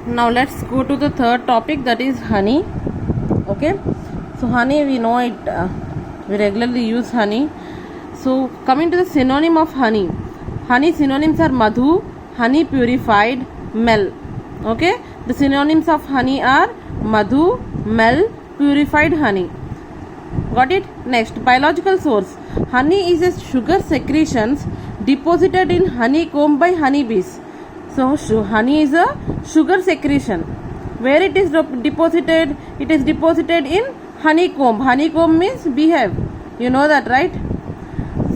Now let's go to the third topic, that is honey. Okay, so honey, we know it, we regularly use honey. So coming to the synonym of honey, honey synonyms are madhu, honey purified, mel. Okay, the synonyms of honey are madhu, mel, purified honey. Got it? Next, biological source. Honey is a sugar secretions deposited in honeycomb by honeybees. So honey is a sugar secretion. Where it is deposited? It is deposited in honeycomb. Honeycomb means beehive. You know that, right?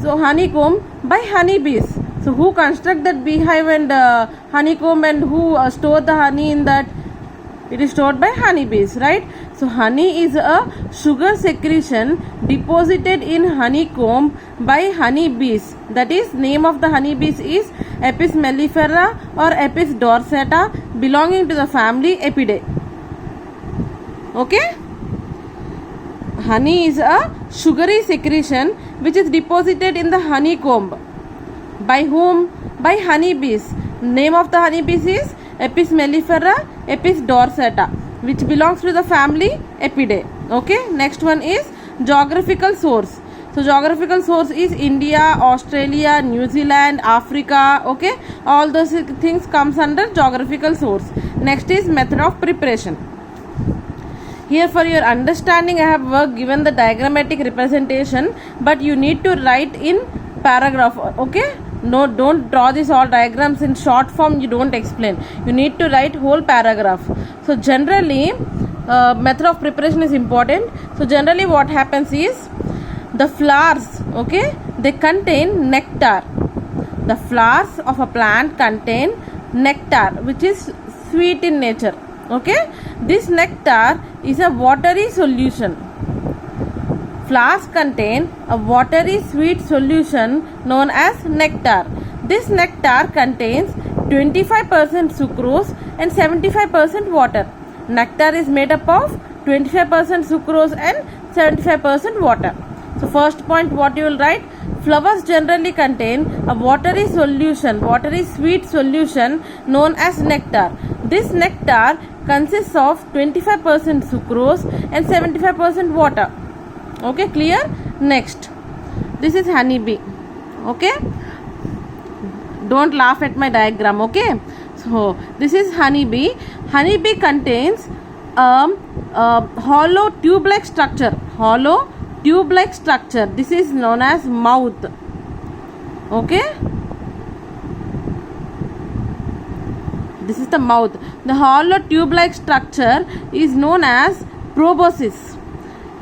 So honeycomb by honeybees. So who construct that beehive and honeycomb, and who store the honey in that? It is stored by honeybees, right? So honey is a sugar secretion deposited in honeycomb by honeybees. That is, name of the honeybees is Apis mellifera or Apis dorsata, belonging to the family Apidae. Okay? Honey is a sugary secretion which is deposited in the honeycomb. By whom? By honeybees. Name of the honeybees is Apis mellifera, Apis dorsata, which belongs to the family Apidae. Okay, next one is geographical source. So geographical source is India, Australia, New Zealand, Africa. Okay, all those things comes under geographical source. Next is method of preparation. Here for your understanding I have given the diagrammatic representation, but you need to write in paragraph. Okay, no, don't draw this all diagrams in short form. You don't explain, you need to write whole paragraph. So generally method of preparation is important. So generally what happens is, the flowers, okay, they contain nectar. The flowers of a plant contain nectar which is sweet in nature. Okay, this nectar is a watery solution. Flowers contain a watery sweet solution known as nectar. This nectar contains 25% sucrose and 75% water. Nectar is made up of 25% sucrose and 75% water. So first point, what you will write? Flowers generally contain a watery solution, watery sweet solution known as nectar. This nectar consists of 25% sucrose and 75% water. Okay, clear? Next, this is honeybee. Okay, don't laugh at my diagram. Okay, so this is honeybee. Honeybee contains a hollow tube-like structure. Hollow tube-like structure. This is known as mouth. Okay, this is the mouth. The hollow tube-like structure is known as proboscis.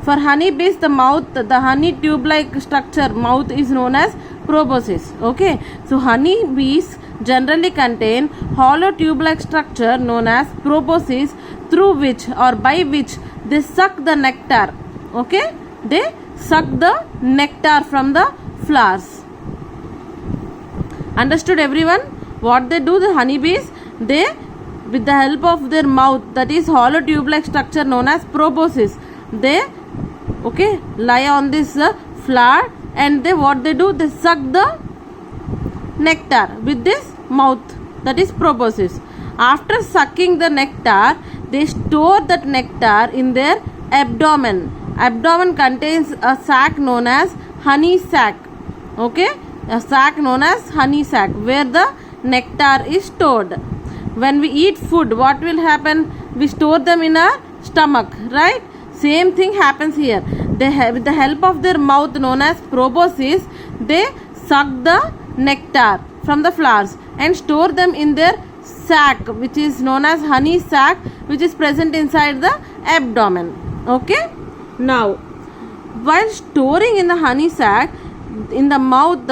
For honeybees, the mouth, the honey tube-like structure, mouth is known as proboscis. Okay, so honeybees generally contain hollow tube-like structure known as proboscis, through which or by which they suck the nectar. Okay, they suck the nectar from the flowers. Understood, everyone? What they do, the honeybees, they, with the help of their mouth, that is hollow tube-like structure known as proboscis, they, okay, lie on this flower, and they, what they do, they suck the nectar with this mouth, that is proboscis. After sucking the nectar, they store that nectar in their abdomen. Abdomen contains a sac known as honey sac. Okay, a sac known as honey sac, where the nectar is stored. When we eat food, what will happen? We store them in our stomach, right? Same thing happens here. They have, with the help of their mouth known as proboscis, they suck the nectar from the flowers and store them in their sac, which is known as honey sac, which is present inside the abdomen. Okay, now while storing in the honey sac in the mouth,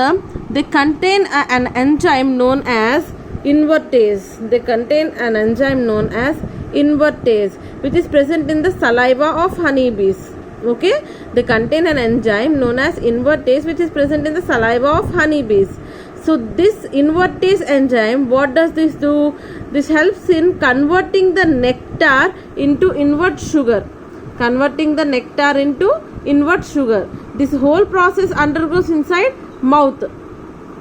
they contain an enzyme known as invertase. They contain an enzyme known as invertase, which is present in the saliva of honeybees. Okay, they contain an enzyme known as invertase, which is present in the saliva of honeybees. So this invertase enzyme, what does this do? This helps in converting the nectar into invert sugar. Converting the nectar into invert sugar. This whole process undergoes inside mouth.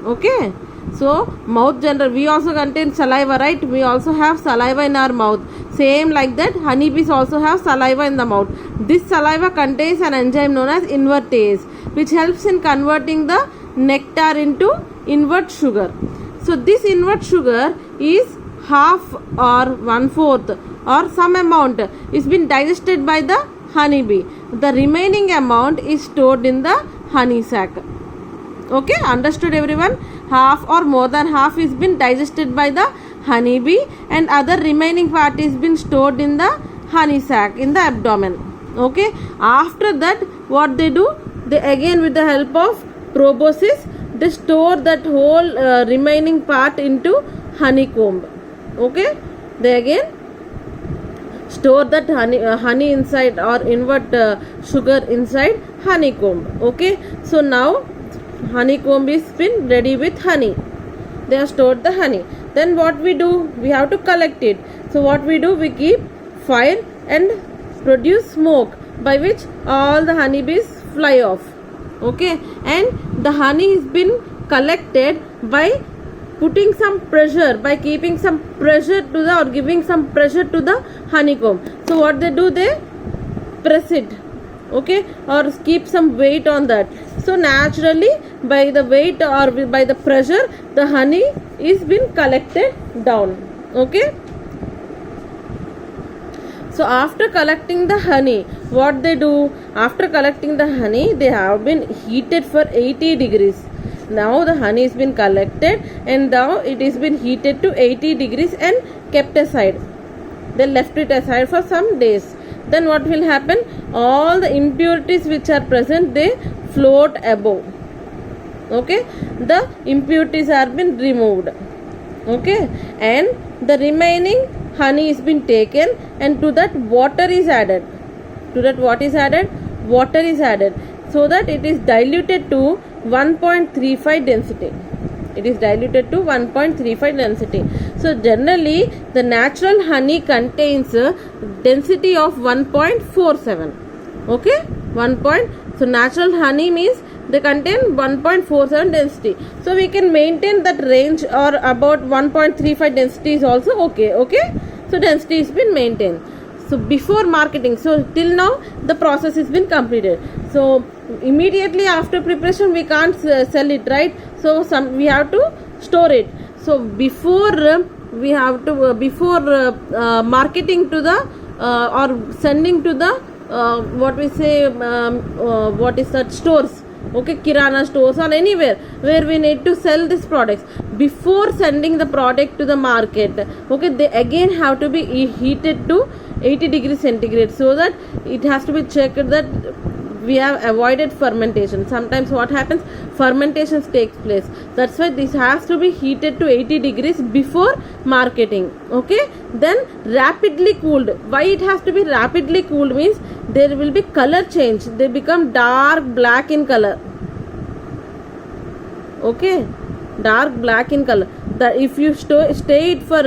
Okay, So mouth general, we also contain saliva, right? We also have saliva in our mouth. Same like that, honeybees also have saliva in the mouth. This saliva contains an enzyme known as invertase, which helps in converting the nectar into invert sugar. So this invert sugar is half or 1/4 or some amount is been digested by the honeybee. The remaining amount is stored in the honey sac. Okay, understood everyone? Half or more than half is been digested by the honeybee, and other remaining part is been stored in the honey sac in the abdomen. Okay, after that what they do, they again with the help of proboscis, they store that whole remaining part into honeycomb. Okay, they again store that honey inside or invert sugar inside honeycomb. Okay, so now honeycomb is been ready with honey. They have stored the honey. Then what we do, we have to collect it. So what we do, we keep fire and produce smoke by which all the honeybees fly off. Okay, and the honey is been collected by putting some pressure, by keeping some pressure to the or giving some pressure to the honeycomb. So what they do, they press it, okay, or keep some weight on that. So naturally by the weight or by the pressure, the honey is been collected down. Okay, so after collecting the honey, what they do, after collecting the honey, they have been heated for 80 degrees. Now the honey has been collected and now it has been heated to 80 degrees and kept aside. They left it aside for some days. Then what will happen, all the impurities which are present, they float above. Okay, the impurities are been removed. Okay, and the remaining honey is been taken and to that water is added. To that what is added? Water is added, so that it is diluted to 1.35 density. It is diluted to 1.35 density. So generally the natural honey contains a density of 1.47. Okay, so natural honey means they contain 1.47 density. So we can maintain that range or about 1.35 density is also okay. Okay, so density has been maintained. So before marketing, so till now the process has been completed. So immediately after preparation we can't sell it, right? So we have to store it. So before we have to marketing to the or sending to the what we say what is that, stores, okay, kirana stores or anywhere where we need to sell these products. Before sending the product to the market, okay, they again have to be heated to 80 degrees centigrade, so that it has to be checked that we have avoided fermentation. Sometimes what happens, fermentation takes place. That's why this has to be heated to 80 degrees before marketing. Okay, then rapidly cooled. Why it has to be rapidly cooled means there will be color change. They become dark black in color. Okay, dark black in color. That if you stay it for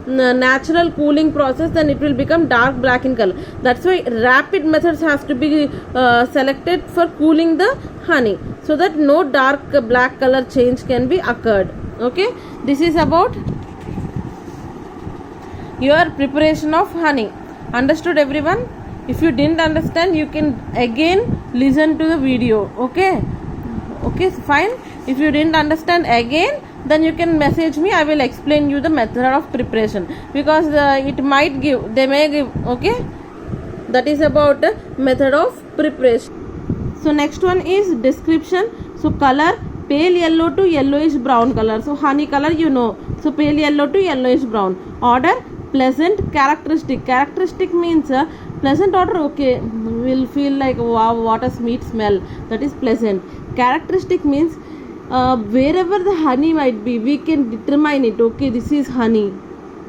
natural cooling process, then it will become dark black in color. That's why rapid methods have to be selected for cooling the honey, so that no dark black color change can be occurred. Okay, this is about your preparation of honey. Understood everyone? If you didn't understand, you can again listen to the video. Okay, fine. If you didn't understand again, then you can message me. I will explain you the method of preparation, because it might give, they may give. Okay, that is about method of preparation. So next one is description. So color, pale yellow to yellowish brown color. So honey color you know. So pale yellow to yellowish brown. Order, pleasant, characteristic. Characteristic means pleasant order. Okay, will feel like wow, what a sweet smell. That is pleasant. Characteristic means wherever the honey might be, we can determine it. Okay, this is honey.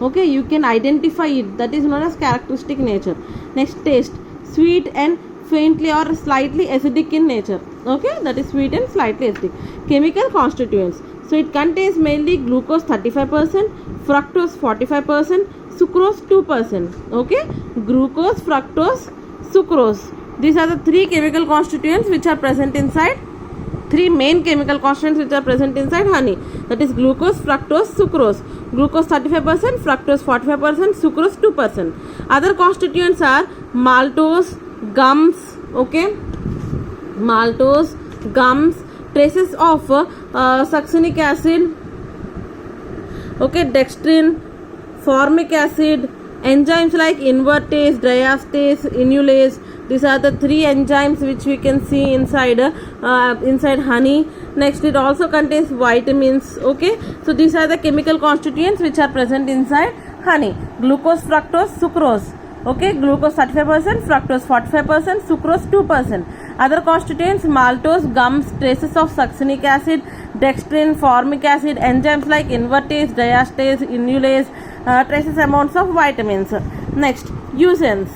Okay, you can identify it. That is known as characteristic nature. Next, taste, sweet and faintly or slightly acidic in nature. Okay, that is sweet and slightly acidic. Chemical constituents. So it contains mainly glucose 35%, fructose 45%, sucrose 2%. Okay, glucose, fructose, sucrose. These are the three chemical constituents which are present inside three main chemical constituents which are present inside honey, that is glucose, fructose, sucrose. Glucose 35%, fructose 45%, sucrose 2%. Other constituents are maltose, gums, okay, maltose, gums, traces of succinic acid, okay, dextrin, formic acid, enzymes like invertase, diastase, inulase. These are the three enzymes which we can see inside honey. Next, it also contains vitamins. Okay, so these are the chemical constituents which are present inside honey. Glucose, fructose, sucrose. Okay, glucose 35%, fructose 45%, sucrose 2%. Other constituents maltose, gums, traces of succinic acid, dextrin, formic acid, enzymes like invertase, diastase, inulase, traces amounts of vitamins. Next, uses.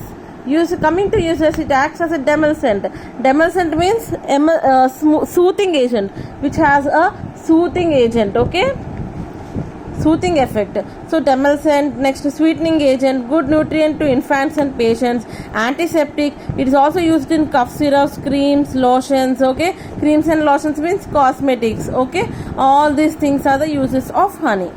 Coming to uses, it acts as a demulcent. Demulcent means soothing agent, which has a soothing agent, okay, soothing effect. So demulcent. Next, sweetening agent, good nutrient to infants and patients, antiseptic. It is also used in cough syrups, creams, lotions, okay. Creams and lotions means cosmetics, okay. All these things are the uses of honey.